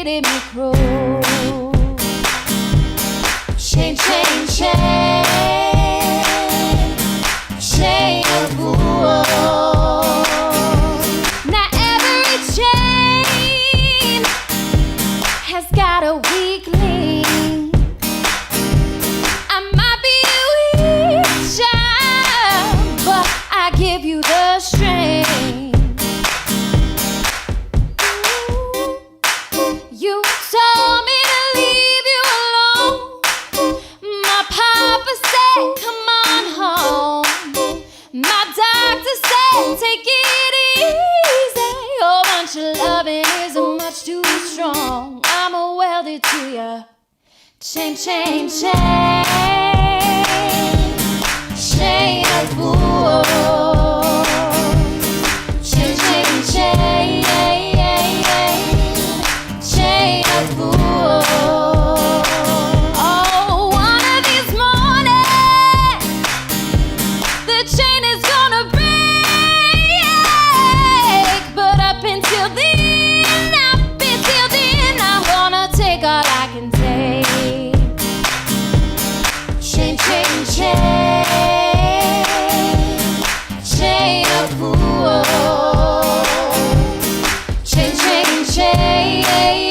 treated me cruel. Chain, chain, chain, chain of wool. Now every chain has got a weak link. I might be a weak child, but I give you the strength. You told me to leave you alone. My papa said, come on home. My doctor said, take it easy. Your bunch of loving isn't much too strong. I'm a welder to ya. Chain, chain, chain, chain of wool. Chain, chain, chain, chain of wool. Oh, one of these mornings, the chain is gonna break. But up until then, I'm gonna take all I can take. Chain, chain, chain, chain of wool. Chain, chain, chain.